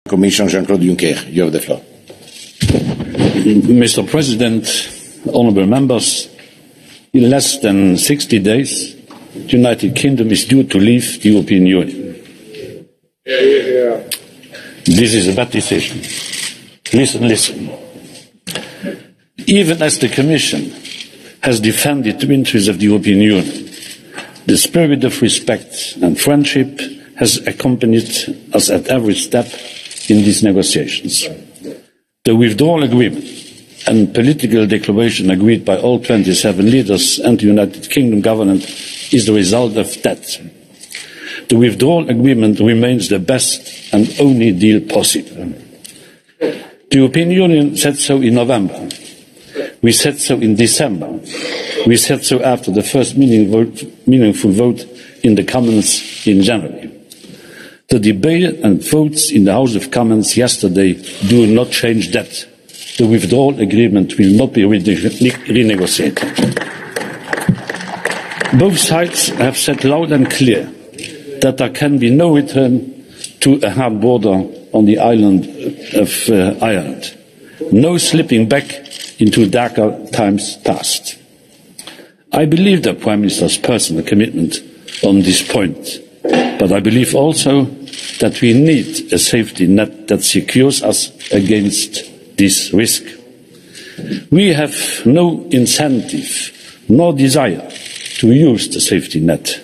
Commission Jean-Claude Juncker, you have the floor. Mr. President, honourable members, in less than 60 days, the United Kingdom is due to leave the European Union. This is a bad decision. Listen. Even as the Commission has defended the interests of the European Union, the spirit of respect and friendship has accompanied us at every step in these negotiations. The withdrawal agreement and political declaration agreed by all 27 leaders and the United Kingdom government is the result of that. The withdrawal agreement remains the best and only deal possible. The European Union said so in November. We said so in December. We said so after the first meaningful vote in the Commons in January. The debate and votes in the House of Commons yesterday do not change that. The withdrawal agreement will not be renegotiated. Both sides have said loud and clear that there can be no return to a hard border on the island of Ireland. No slipping back into darker times past. I believe the Prime Minister's personal commitment on this point, but I believe also that we need a safety net that secures us against this risk. We have no incentive nor desire to use the safety net,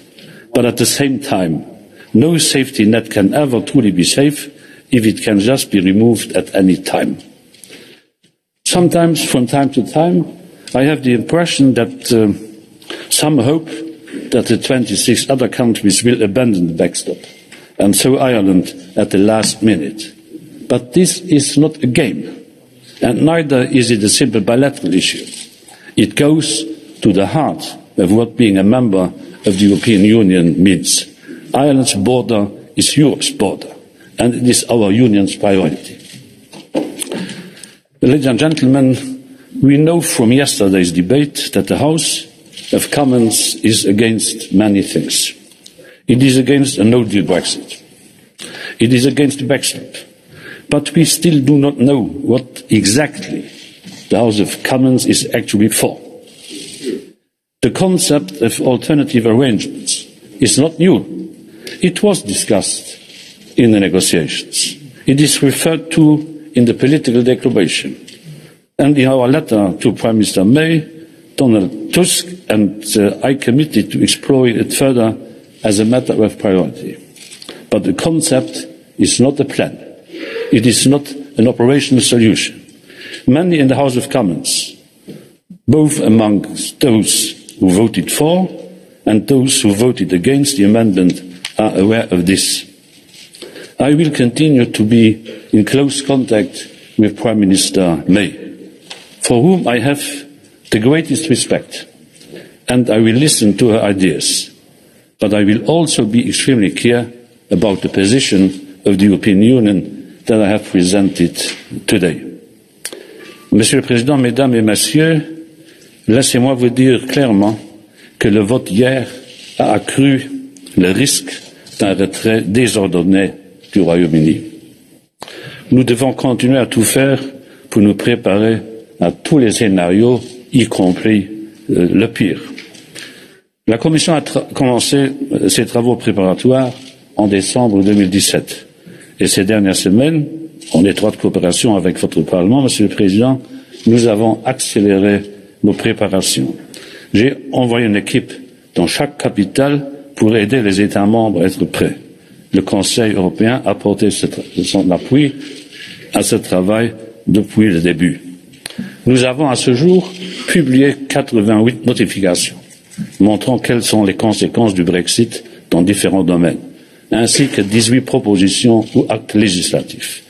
but at the same time, no safety net can ever truly be safe if it can just be removed at any time. Sometimes, from time to time, I have the impression that some hope that the 26 other countries will abandon the backstop, and so Ireland at the last minute. But this is not a game, and neither is it a simple bilateral issue. It goes to the heart of what being a member of the European Union means. Ireland's border is Europe's border, and it is our Union's priority. Ladies and gentlemen, we know from yesterday's debate that the House of Commons is against many things. It is against a no-deal Brexit. It is against the backstop. But we still do not know what exactly the House of Commons is actually for. The concept of alternative arrangements is not new. It was discussed in the negotiations. It is referred to in the political declaration. And in our letter to Prime Minister May, Donald Tusk and I committed to exploring it further as a matter of priority. But the concept is not a plan. It is not an operational solution. Many in the House of Commons, both amongst those who voted for and those who voted against the amendment, are aware of this. I will continue to be in close contact with Prime Minister May, for whom I have the greatest respect, and I will listen to her ideas. But I will also be extremely clear about the position of the European Union that I have presented today. Monsieur le Président, Mesdames et Messieurs, laissez-moi vous dire clairement que le vote hier a accru le risque d'un retrait désordonné du Royaume-Uni. Nous devons continuer à tout faire pour nous préparer à tous les scénarios, y compris le pire. La Commission a commencé ses travaux préparatoires en décembre 2017 et ces dernières semaines, en étroite coopération avec votre Parlement, Monsieur le Président, nous avons accéléré nos préparations. J'ai envoyé une équipe dans chaque capitale pour aider les États membres à être prêts. Le Conseil européen a apporté son appui à ce travail depuis le début. Nous avons à ce jour publié 88 notifications montrant quelles sont les conséquences du Brexit dans différents domaines, ainsi que 18 propositions ou actes législatifs.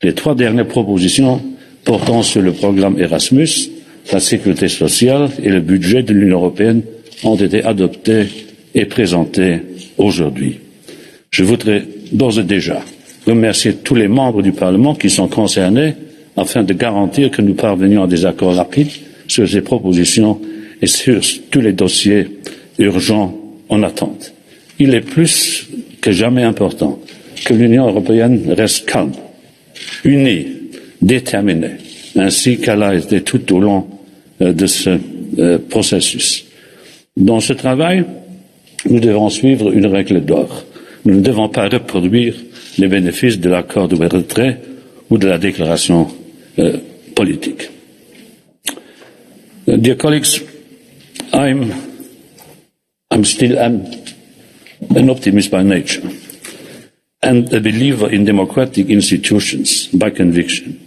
Les 3 dernières propositions portant sur le programme Erasmus, la sécurité sociale et le budget de l'Union européenne ont été adoptées et présentées aujourd'hui. Je voudrais d'ores et déjà remercier tous les membres du Parlement qui sont concernés afin de garantir que nous parvenions à des accords rapides sur ces propositions et sur tous les dossiers urgents en attente. Il est plus que jamais important que l'Union européenne reste calme unis, déterminés, ainsi qu'elle a été tout au long de ce processus. Dans ce travail, nous devons suivre une règle d'or. Nous ne devons pas reproduire les bénéfices de l'accord de retrait ou de la déclaration politique. Dear colleagues, I'm still an optimist by nature and a believer in democratic institutions by conviction.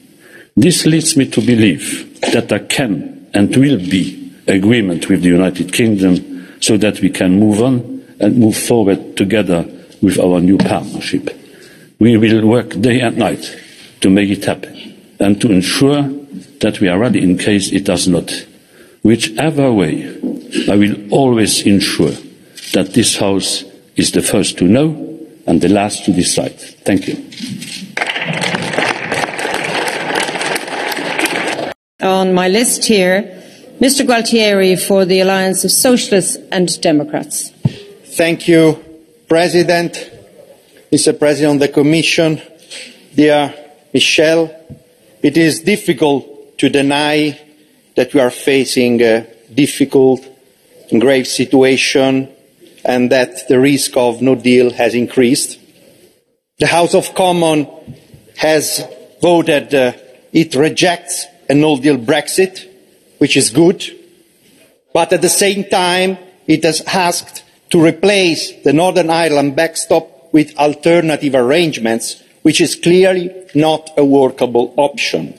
This leads me to believe that there can and will be agreement with the United Kingdom so that we can move on and move forward together with our new partnership. We will work day and night to make it happen and to ensure that we are ready in case it does not. Whichever way, I will always ensure that this House is the first to know and the last to decide. Thank you. On my list here, Mr. Gualtieri for the Alliance of Socialists and Democrats. Thank you, President, Mr. President of the Commission, dear Michel. It is difficult to deny that we are facing a difficult and grave situation and that the risk of no deal has increased. The House of Commons has voted it rejects a no-deal Brexit, which is good, but at the same time it has asked to replace the Northern Ireland backstop with alternative arrangements, which is clearly not a workable option.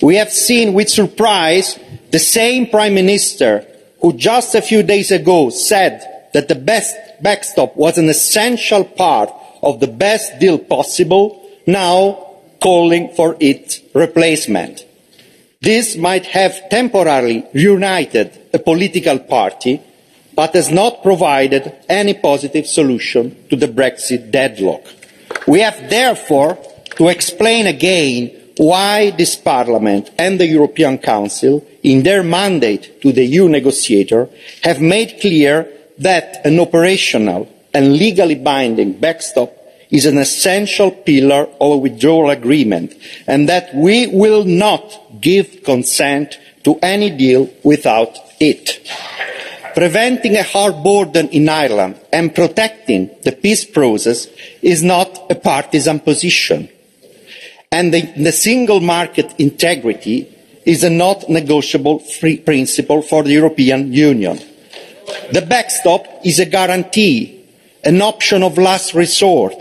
We have seen with surprise the same Prime Minister who just a few days ago said that the best backstop was an essential part of the best deal possible, now calling for its replacement. This might have temporarily reunited a political party, but has not provided any positive solution to the Brexit deadlock. We have therefore to explain again why this Parliament and the European Council, in their mandate to the EU negotiator, have made clear that an operational and legally binding backstop is an essential pillar of a withdrawal agreement, and that we will not give consent to any deal without it. Preventing a hard border in Ireland and protecting the peace process is not a partisan position. And the single market integrity is a not negotiable free principle for the European Union. The backstop is a guarantee, an option of last resort.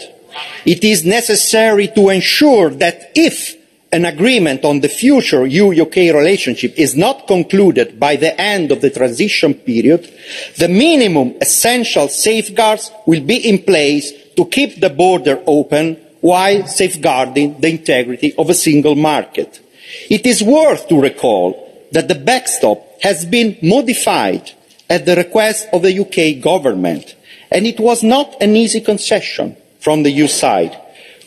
It is necessary to ensure that if an agreement on the future EU-UK relationship is not concluded by the end of the transition period, the minimum essential safeguards will be in place to keep the border open while safeguarding the integrity of a single market. It is worth to recall that the backstop has been modified at the request of the UK government, and it was not an easy concession from the EU side.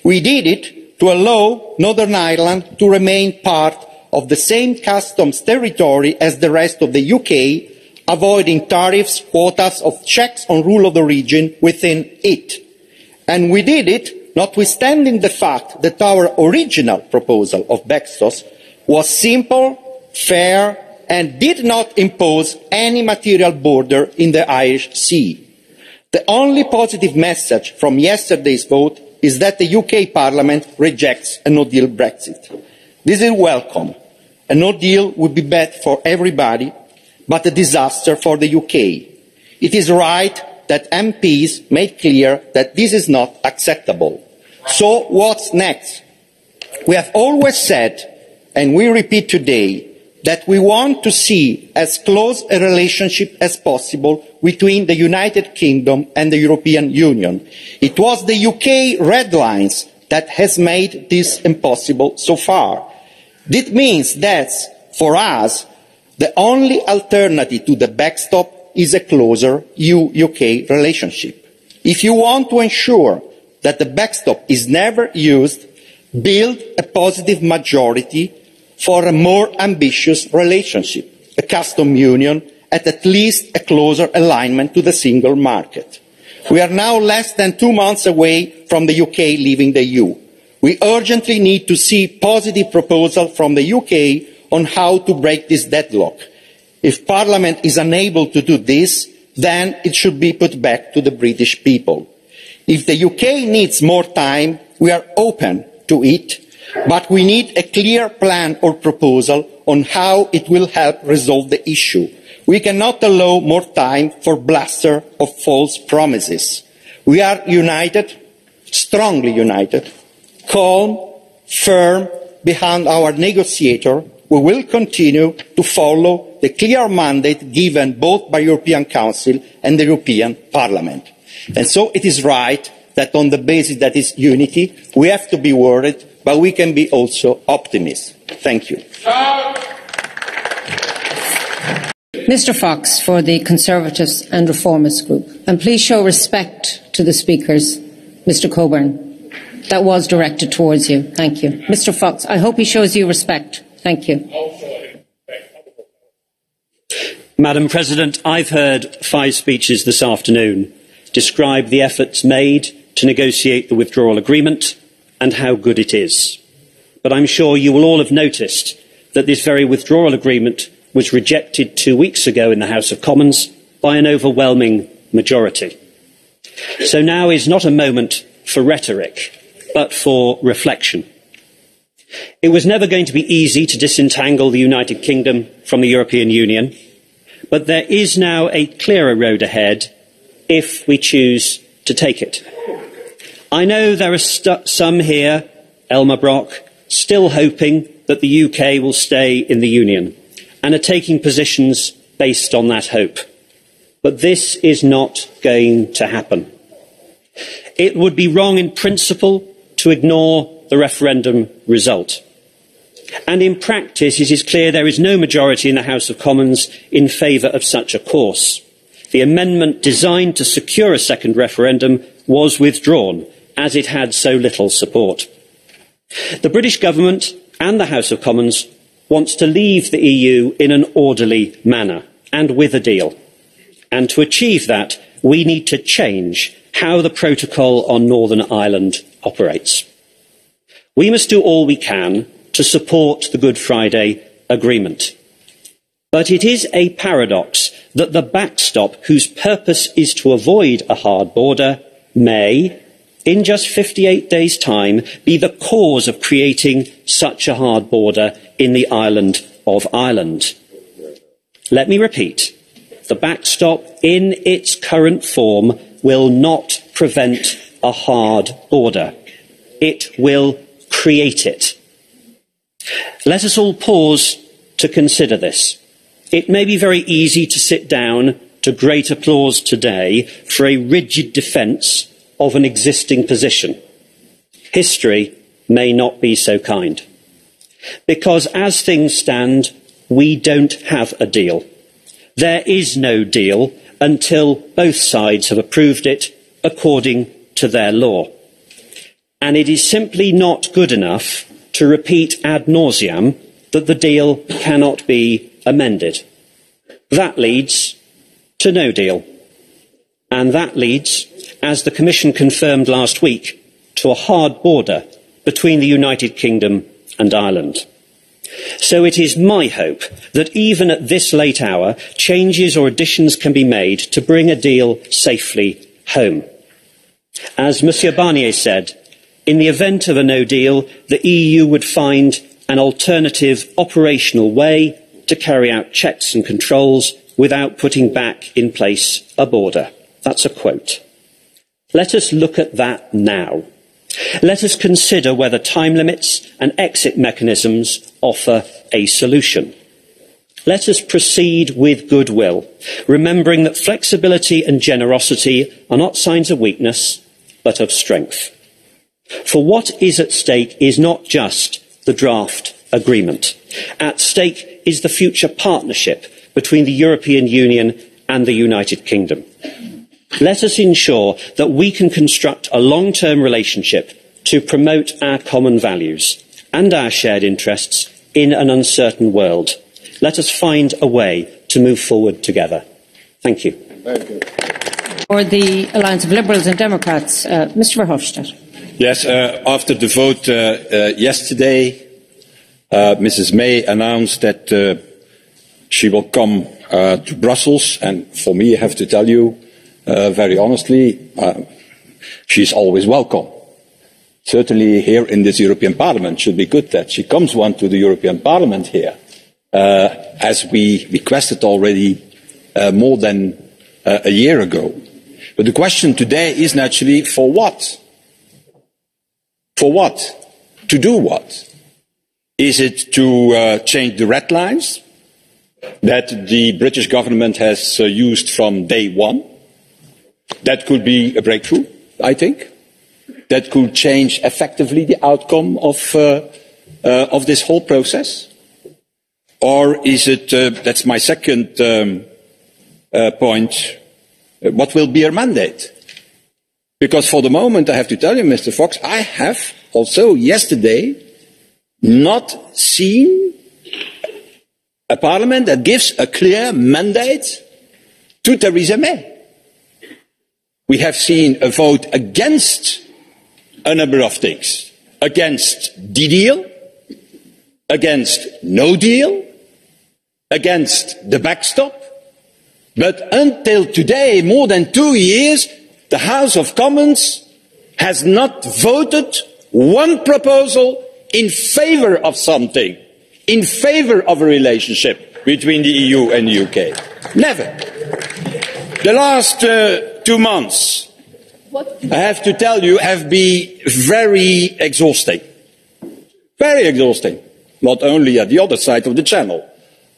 We did it to allow Northern Ireland to remain part of the same customs territory as the rest of the UK, avoiding tariffs, quotas of checks on rule of the region within it. And we did it notwithstanding the fact that our original proposal of backstops was simple, fair, and did not impose any material border in the Irish Sea. The only positive message from yesterday's vote is that the UK Parliament rejects a no-deal Brexit. This is welcome. A no-deal would be bad for everybody, but a disaster for the UK. It is right that MPs made clear that this is not acceptable. So what's next? We have always said, and we repeat today, that we want to see as close a relationship as possible between the United Kingdom and the European Union. It was the UK red lines that has made this impossible so far. This means that, for us, the only alternative to the backstop is a closer EU-UK relationship. If you want to ensure that the backstop is never used, build a positive majority for a more ambitious relationship, a customs union, at least a closer alignment to the single market. We are now less than 2 months away from the UK leaving the EU. We urgently need to see positive proposals from the UK on how to break this deadlock. If Parliament is unable to do this, then it should be put back to the British people. If the UK needs more time, we are open to it, but we need a clear plan or proposal on how it will help resolve the issue. We cannot allow more time for bluster of false promises. We are united, strongly united, calm, firm behind our negotiator. We will continue to follow the clear mandate given both by the European Council and the European Parliament. And so it is right that on the basis that is unity, we have to be worried, but we can be also optimists. Thank you. Mr Fox for the Conservatives and Reformists Group. And please show respect to the speakers. Mr Coburn, that was directed towards you. Thank you. Mr Fox, I hope he shows you respect. Thank you. Madam President, I've heard 5 speeches this afternoon describe the efforts made to negotiate the withdrawal agreement and how good it is. But I'm sure you will all have noticed that this very withdrawal agreement was rejected 2 weeks ago in the House of Commons by an overwhelming majority. So now is not a moment for rhetoric, but for reflection. It was never going to be easy to disentangle the United Kingdom from the European Union, but there is now a clearer road ahead if we choose to take it. I know there are some here, Elmar Brok, still hoping that the UK will stay in the Union and are taking positions based on that hope. But this is not going to happen. It would be wrong in principle to ignore the referendum result. And in practice, it is clear there is no majority in the House of Commons in favour of such a course. The amendment designed to secure a second referendum was withdrawn, as it had so little support. The British government and the House of Commons wants to leave the EU in an orderly manner and with a deal. And to achieve that, we need to change how the protocol on Northern Ireland operates. We must do all we can to support the Good Friday Agreement. But it is a paradox that the backstop, whose purpose is to avoid a hard border, may, in just 58 days' time, be the cause of creating such a hard border in the island of Ireland. Let me repeat. The backstop in its current form will not prevent a hard border. It will create it. Let us all pause to consider this. It may be very easy to sit down to great applause today for a rigid defence of an existing position. History may not be so kind. Because as things stand, we don't have a deal. There is no deal until both sides have approved it according to their law. And it is simply not good enough to repeat ad nauseam that the deal cannot be amended. That leads to no deal. And that leads, as the Commission confirmed last week, to a hard border between the United Kingdom and Ireland. So it is my hope that even at this late hour, changes or additions can be made to bring a deal safely home. As Monsieur Barnier said, in the event of a no deal, the EU would find an alternative operational way to carry out checks and controls without putting back in place a border. That's a quote. Let us look at that now. Let us consider whether time limits and exit mechanisms offer a solution. Let us proceed with goodwill, remembering that flexibility and generosity are not signs of weakness, but of strength. For what is at stake is not just the draft agreement. At stake is the future partnership between the European Union and the United Kingdom. Let us ensure that we can construct a long-term relationship to promote our common values and our shared interests in an uncertain world. Let us find a way to move forward together. Thank you. For the Alliance of Liberals and Democrats, Mr Verhofstadt. Yes, after the vote yesterday, Mrs. May announced that she will come to Brussels, and for me, I have to tell you very honestly, she's always welcome. Certainly here in this European Parliament, it should be good that she comes to the European Parliament here, as we requested already more than a year ago. But the question today is naturally, for what? For what? To do what? Is it to change the red lines that the British government has used from day one? That could be a breakthrough, I think. That could change effectively the outcome of this whole process. Or is it, that's my second point, what will be her mandate? Because for the moment, I have to tell you, Mr. Fox, I have also yesterday not seen a parliament that gives a clear mandate to Theresa May. We have seen a vote against a number of things. Against the deal, against no deal, against the backstop. But until today, more than 2 years, the House of Commons has not voted one proposal in favour of something, in favour of a relationship between the EU and the UK. Never. The last 2 months, I have to tell you, have been very exhausting. Very exhausting. Not only at the other side of the channel,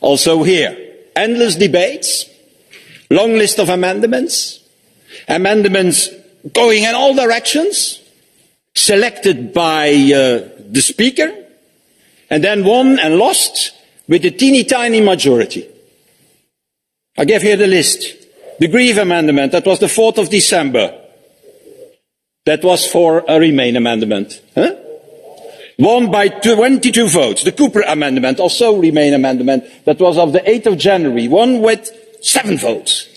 also here. Endless debates, long list of amendments, amendments going in all directions, selected by the Speaker, and then won and lost with a teeny tiny majority. I give here the list. The Grieve Amendment, that was the 4th of December. That was for a Remain amendment. Huh? Won by 22 votes. The Cooper Amendment, also Remain amendment, that was of the 8th of January, won with 7 votes.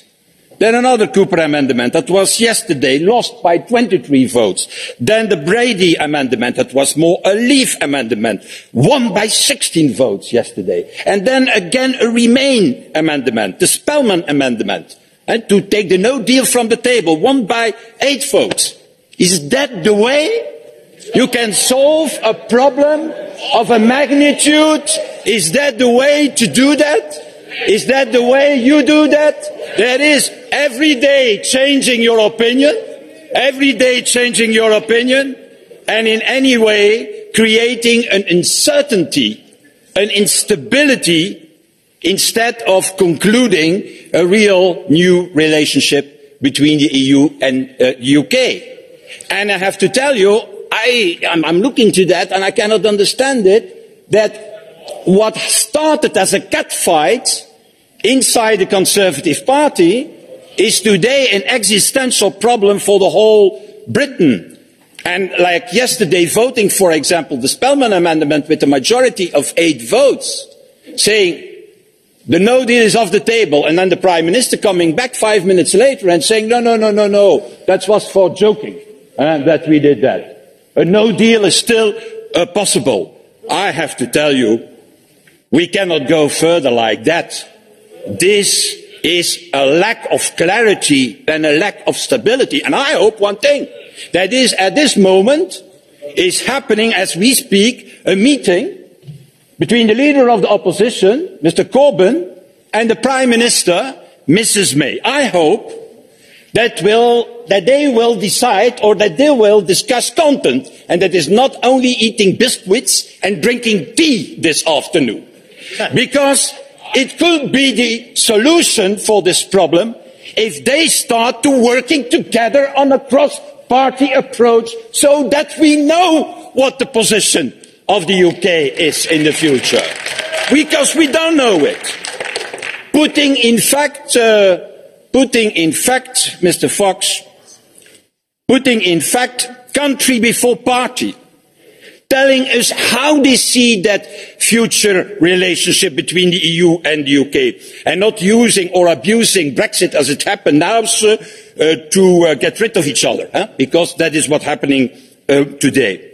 Then another Cooper Amendment, that was yesterday, lost by 23 votes. Then the Brady Amendment, that was more a Leave Amendment, won by 16 votes yesterday. And then again a Remain Amendment, the Spellman Amendment, and to take the no deal from the table, won by 8 votes. Is that the way you can solve a problem of a magnitude? Is that the way to do that? Is that the way you do that? That is every day changing your opinion, every day changing your opinion, and in any way creating an uncertainty, an instability, instead of concluding a real new relationship between the EU and the UK. And I have to tell you, I'm looking to that and I cannot understand it, that what started as a catfight inside the Conservative Party is today an existential problem for the whole Britain. And like yesterday voting, for example, the Spellman Amendment with a majority of 8 votes, saying the no deal is off the table, and then the Prime Minister coming back 5 minutes later and saying, no, that was for joking, that we did that. A no deal is still possible. I have to tell you, we cannot go further like that. This is a lack of clarity and a lack of stability. And I hope one thing, that is at this moment is happening as we speak, a meeting between the leader of the opposition, Mr. Corbyn, and the Prime Minister, Mrs. May. I hope that they will decide, or that they will discuss content, and that is not only eating biscuits and drinking tea this afternoon. Because it could be the solution for this problem if they start to working together on a cross-party approach so that we know what the position of the UK is in the future. Because we don't know it. Putting in fact, Mr. Fox, putting in fact country before party, telling us how they see that future relationship between the EU and the UK, and not using or abusing Brexit as it happened now to get rid of each other, because that is what's happening today.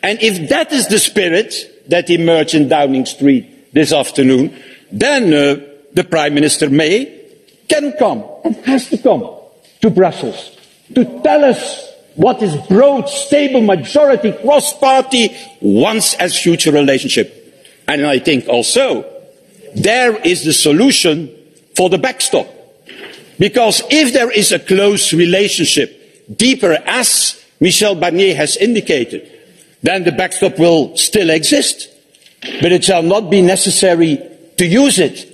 And if that is the spirit that emerged in Downing Street this afternoon, then the Prime Minister May can come and has to come to Brussels to tell us what his broad, stable majority cross-party wants as future relationship. And I think also there is the solution for the backstop. Because if there is a close relationship, deeper as Michel Barnier has indicated, then the backstop will still exist. But it shall not be necessary to use it.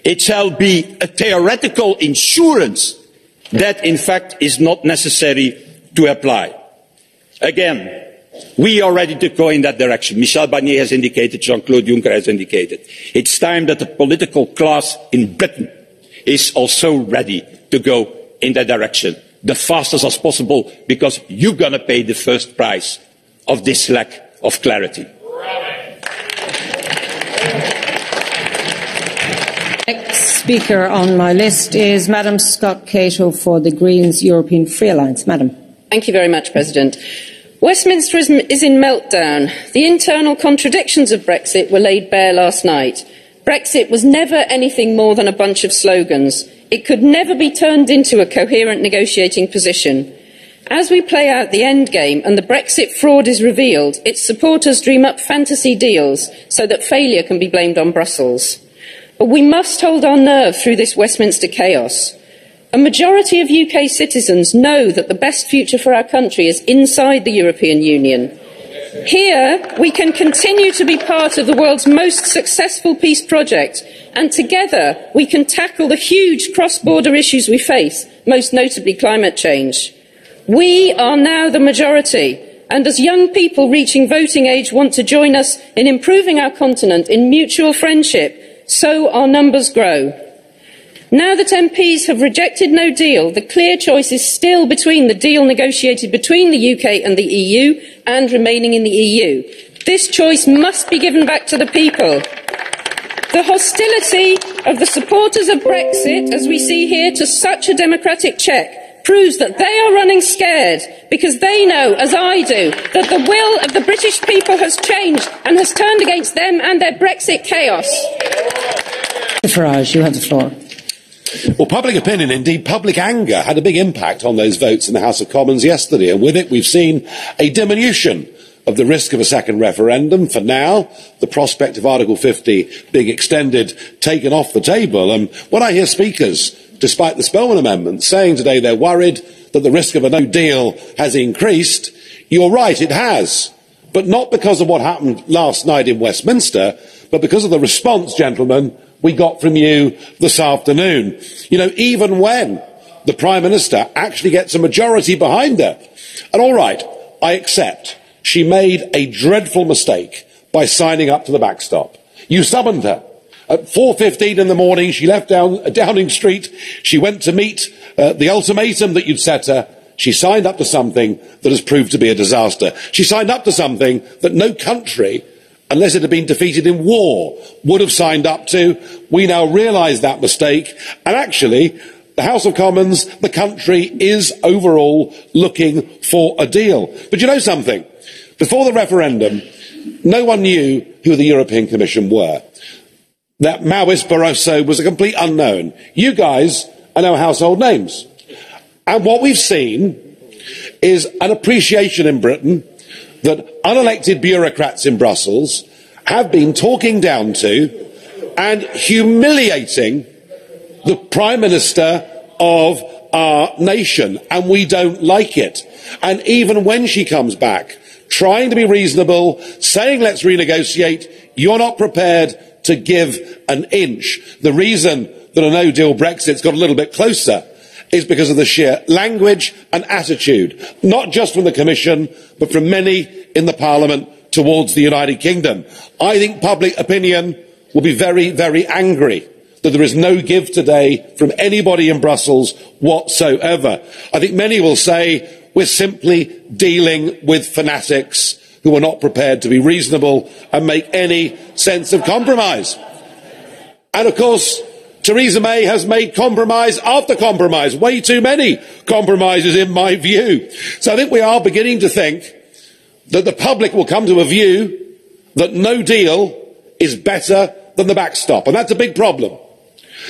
It shall be a theoretical insurance that in fact is not necessary to apply. Again, we are ready to go in that direction. Michel Barnier has indicated, Jean-Claude Juncker has indicated. It's time that the political class in Britain is also ready to go in that direction. The fastest as possible, because you're going to pay the first price of this lack of clarity. Next speaker on my list is Madam Scott Cato for the Greens European Free Alliance. Madam. Thank you very much, President. Westminster is in meltdown. The internal contradictions of Brexit were laid bare last night. Brexit was never anything more than a bunch of slogans. It could never be turned into a coherent negotiating position. As we play out the endgame and the Brexit fraud is revealed, its supporters dream up fantasy deals so that failure can be blamed on Brussels. But we must hold our nerve through this Westminster chaos. A majority of UK citizens know that the best future for our country is inside the European Union. Here, we can continue to be part of the world's most successful peace project, and together we can tackle the huge cross-border issues we face, most notably climate change. We are now the majority, and as young people reaching voting age want to join us in improving our continent in mutual friendship, so our numbers grow. Now that MPs have rejected no deal, the clear choice is still between the deal negotiated between the UK and the EU and remaining in the EU. This choice must be given back to the people. The hostility of the supporters of Brexit, as we see here, to such a democratic check proves that they are running scared because they know, as I do, that the will of the British people has changed and has turned against them and their Brexit chaos. Mr Farage, you have the floor. Well, public opinion, indeed public anger, had a big impact on those votes in the House of Commons yesterday, and with it we've seen a diminution of the risk of a second referendum. For now, the prospect of Article 50 being extended taken off the table. And when I hear speakers, despite the Spellman Amendment, saying today they're worried that the risk of a no deal has increased, you're right, it has. But not because of what happened last night in Westminster, but because of the response, gentlemen, we got from you this afternoon. You know, even when the Prime Minister actually gets a majority behind her, and all right, I accept, she made a dreadful mistake by signing up to the backstop. You summoned her. At 4:15 in the morning, she left Downing Street. She went to meet the ultimatum that you'd set her. She signed up to something that has proved to be a disaster. She signed up to something that no country, unless it had been defeated in war, would have signed up to. We now realise that mistake, and actually, the House of Commons, the country, is overall looking for a deal. But you know something? Before the referendum, no one knew who the European Commission were. That Maoist Barroso was a complete unknown. You guys are now household names. And what we've seen is an appreciation in Britain that unelected bureaucrats in Brussels have been talking down to and humiliating the Prime Minister of our nation, and we don't like it. And even when she comes back, trying to be reasonable, saying let's renegotiate, you're not prepared to give an inch. The reason that a no-deal Brexit's got a little bit closer is because of the sheer language and attitude, not just from the Commission, but from many in the Parliament towards the United Kingdom. I think public opinion will be very, very angry that there is no give today from anybody in Brussels whatsoever. I think many will say we're simply dealing with fanatics who are not prepared to be reasonable and make any sense of compromise. And of course, Theresa May has made compromise after compromise, way too many compromises in my view. So I think we are beginning to think that the public will come to a view that no deal is better than the backstop. And that's a big problem.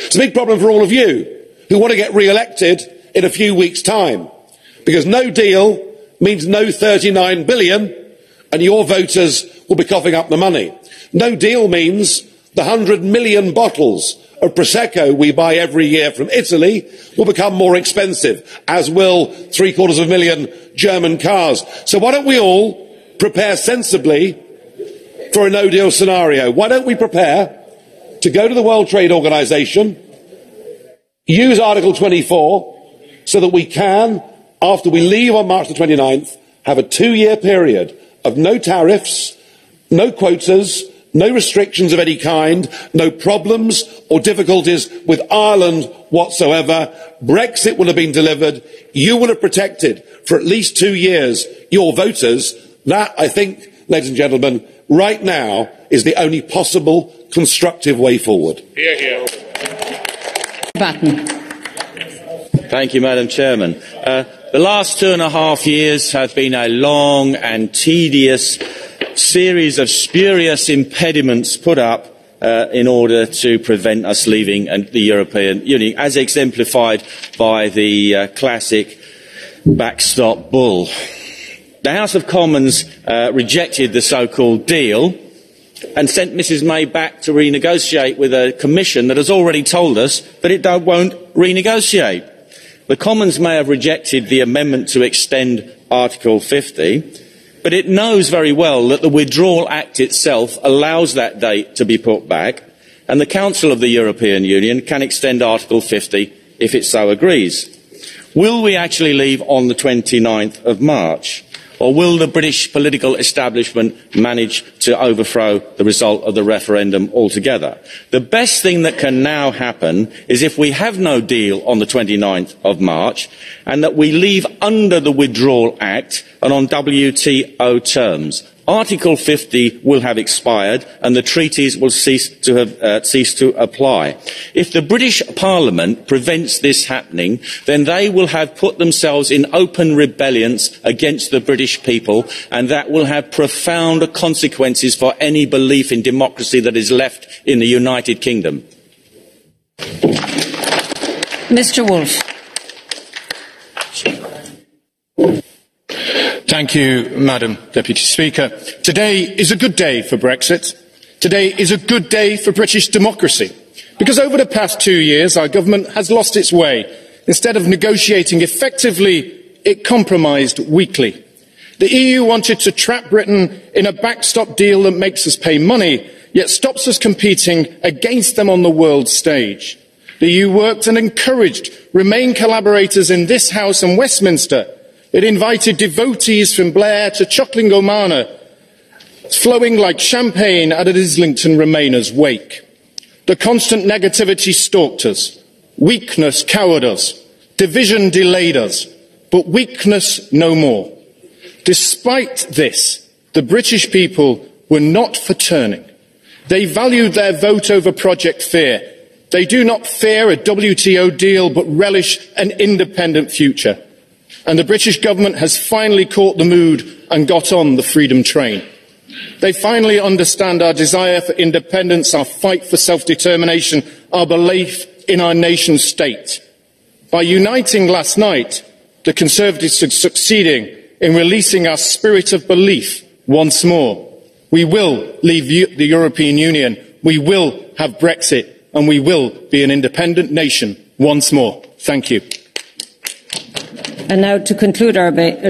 It's a big problem for all of you who want to get re-elected in a few weeks' time, because no deal means no 39 billion and your voters will be coughing up the money. No deal means the 100 million bottles of Prosecco we buy every year from Italy will become more expensive, as will 750,000 German cars. So why don't we all prepare sensibly for a no-deal scenario? Why don't we prepare to go to the World Trade Organization, use Article 24, so that we can, after we leave on March the 29th, have a 2-year period of no tariffs, no quotas, no restrictions of any kind, no problems or difficulties with Ireland whatsoever. Brexit will have been delivered. You will have protected for at least 2 years your voters. That, I think, ladies and gentlemen, right now is the only possible constructive way forward. Hear, hear. Batten. Thank you, Madam Chairman. The last 2.5 years have been a long and tedious series of spurious impediments put up in order to prevent us leaving the European Union, as exemplified by the classic backstop bull. The House of Commons rejected the so-called deal and sent Mrs May back to renegotiate with a Commission that has already told us that it won't renegotiate. The Commons may have rejected the amendment to extend Article 50, but it knows very well that the Withdrawal Act itself allows that date to be put back, and the Council of the European Union can extend Article 50 if it so agrees. Will we actually leave on the 29th of March? Or will the British political establishment manage to overthrow the result of the referendum altogether? The best thing that can now happen is if we have no deal on the 29th of March and that we leave under the Withdrawal Act and on WTO terms. Article 50 will have expired and the treaties will cease to apply. If the British Parliament prevents this happening, then they will have put themselves in open rebellion against the British people, and that will have profound consequences for any belief in democracy that is left in the United Kingdom. Mr. Wolfe. Thank you, Madam Deputy Speaker. Today is a good day for Brexit. Today is a good day for British democracy. Because over the past 2 years, our government has lost its way. Instead of negotiating effectively, it compromised weakly. The EU wanted to trap Britain in a backstop deal that makes us pay money, yet stops us competing against them on the world stage. The EU worked and encouraged Remain collaborators in this House and Westminster. It invited devotees from Blair to Chocklingomana, flowing like champagne at an Islington Remainers' wake. The constant negativity stalked us. Weakness cowered us. Division delayed us. But weakness no more. Despite this, the British people were not for turning. They valued their vote over Project Fear. They do not fear a WTO deal, but relish an independent future. And the British government has finally caught the mood and got on the freedom train. They finally understand our desire for independence, our fight for self-determination, our belief in our nation state. By uniting last night, the Conservatives are succeeding in releasing our spirit of belief once more. We will leave the European Union, we will have Brexit, and we will be an independent nation once more. Thank you. And now to conclude our debate.